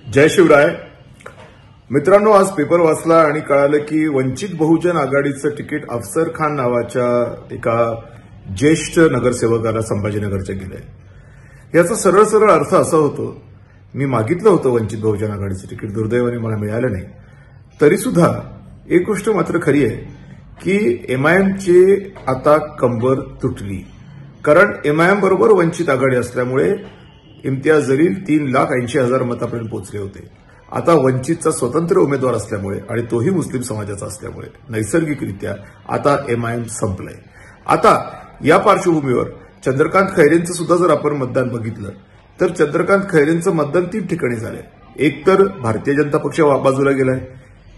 जय शिवराय. मित्रांनो, आज पेपर वाचला आणि कळालं की वंचित बहुजन आघाडीचं तिकीट अफसर खान नावाच्या एका ज्येष्ठ नगरसेवकाला संभाजीनगरच्या गेलंय. याचा सरळ सरळ अर्थ असा होतो, मी मागितलं होतं वंचित बहुजन आघाडीचं तिकीट, दुर्दैवाने मला मिळालं नाही. तरी सुद्धा एक गोष्ट मात्र खरी आहे की एमआयएमची आता कंबर तुटली. कारण एमआयएम बरोबर वंचित आघाडी असल्यामुळे इम्तियाज जलील 3,80,000 मतापर्यंत पोहोचले होते. आता वंचितचा स्वतंत्र उमेदवार असल्यामुळे आणि तोही मुस्लिम समाजाचा असल्यामुळे नैसर्गिकरित्या आता एमआयएम संपलंय. आता या पार्श्वभूमीवर चंद्रकांत खैरेंचं सुद्धा जर आपण मतदान बघितलं तर चंद्रकांत खैरेंचं मतदान 3 ठिकाणी झालंय. एक तर भारतीय जनता पक्ष बाजूला गेलाय,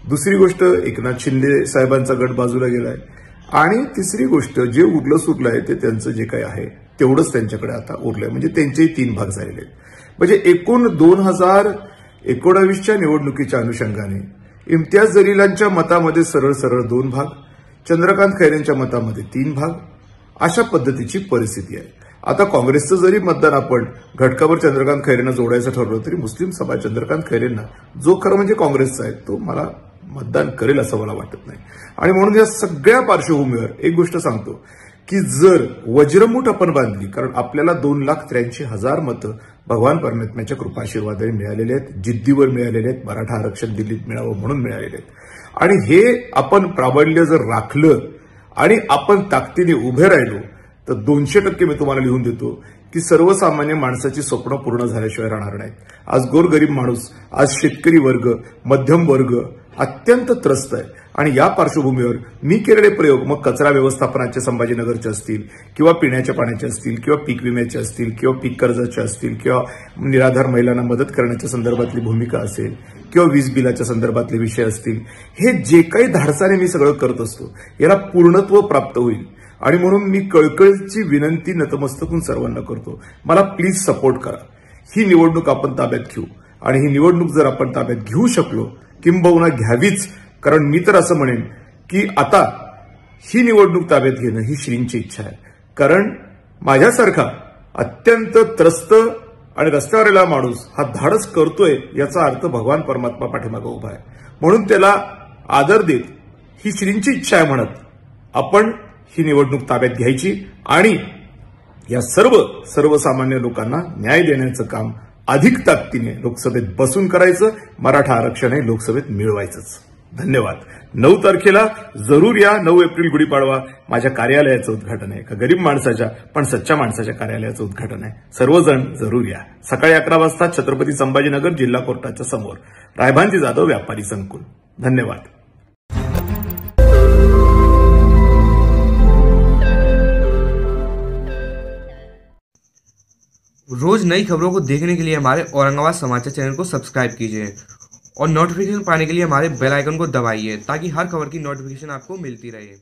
दुसरी गोष्ट एकनाथ शिंदे साहेबांचा गट बाजूला गेलाय, आणि तिसरी गोष्ट जे उरलं सुरलं आहे ते त्यांचं जे काही आहे तेवढंच त्यांच्याकडे आता उरलंय. म्हणजे त्यांचेही 3 भाग झालेले आहेत. म्हणजे एकूण 2019च्या निवडणुकीच्या अनुषंगाने इम्तियाज जलीलांच्या मतामध्ये सरळ सरळ 2 भाग, चंद्रकांत खैरेंच्या मतामध्ये 3 भाग, अशा पद्धतीची परिस्थिती आहे. आता काँग्रेसचं जरी मतदान आपण घटकावर चंद्रकांत खैरेंना जोडायचं ठरवलं तरी मुस्लिम समाज चंद्रकांत खैरेंना, जो खरं म्हणजे काँग्रेसचा आहे, तो मला मतदान करेल असं मला वाटत नाही. आणि म्हणून या सगळ्या पार्श्वभूमीवर एक गोष्ट सांगतो की जर वज्रमूठ आपण बांधली, कारण आपल्याला 2,83,000 मतं भगवान परमात्म्याच्या कृपाशीर्वादाने मिळालेले आहेत, जिद्दीवर मिळालेले आहेत, मराठा आरक्षण दिल्लीत मिळावं म्हणून मिळालेले आहेत. आणि हे आपण प्राबल्य जर राखलं आणि आपण ताकदीने उभे राहिलो तर 200% मी तुम्हाला लिहून देतो की सर्वसामान्य माणसाची स्वप्न पूर्ण झाल्याशिवाय राहणार नाहीत. आज गोरगरीब माणूस, आज शेतकरी वर्ग, मध्यम वर्ग अत्यंत त्रस्त आहे. आणि या पार्श्वभूमीवर मी केलेले प्रयोग, मग कचरा व्यवस्थापनाचे संभाजीनगरचे असतील किंवा पिण्याच्या पाण्याचे असतील किंवा पीक विम्याचे असतील किंवा पीक कर्जाचे असतील किंवा निराधार महिलांना मदत करण्याच्या संदर्भातली भूमिका असेल किंवा वीज बिलाच्या संदर्भातले विषय असतील, हे जे काही धाडसाने मी सगळं करत असतो याला पूर्णत्व प्राप्त होईल. आणि म्हणून मी कळकळीची विनंती नतमस्तकून सर्वांना करतो, मला प्लीज सपोर्ट करा. ही निवडणूक आपण ताब्यात घेऊ आणि ही निवडणूक जर आपण ताब्यात घेऊ शकलो, किंबहुना घ्यावीच, कारण मी तर असं म्हणेन की आता ही निवडणूक ताब्यात घेणं ही श्रींची इच्छा आहे. कारण माझ्यासारखा अत्यंत त्रस्त आणि रस्त्यावर आलेला माणूस हा धाडस करतोय याचा अर्थ भगवान परमात्मा पाठीमागे उभा आहे. म्हणून त्याला आदर देत ही श्रींची इच्छा आहे म्हणत आपण ही निवडणूक ताब्यात घ्यायची आणि या सर्वसामान्य लोकांना न्याय देण्याचं काम अधिक ताकदीने लोकसभेत बसून करायचं. मराठा आरक्षण हे लोकसभेत मिळवायचंच. धन्यवाद. 9 तारखेला जरूर या. 9 एप्रिल गुढीपाडवा. माझ्या कार्यालयाचं उद्घाटन आहे, एका गरीब माणसाच्या पण सच्च्या माणसाच्या कार्यालयाचं उद्घाटन आहे. सर्वजण जरूर या. सकाळी 11 वाजता छत्रपती संभाजीनगर जिल्हा कोर्टाच्या समोर, रायभानजी जाधव व्यापारी संकुल. धन्यवाद. रोज नई खबरों को देखने के लिए हमारे औरंगाबाद समाचार चैनल को सब्सक्राइब कीजिए और नोटिफिकेशन पाने के लिए हमारे बेल आइकन को दबाइए ताकि हर खबर की नोटिफिकेशन आपको मिलती रहे.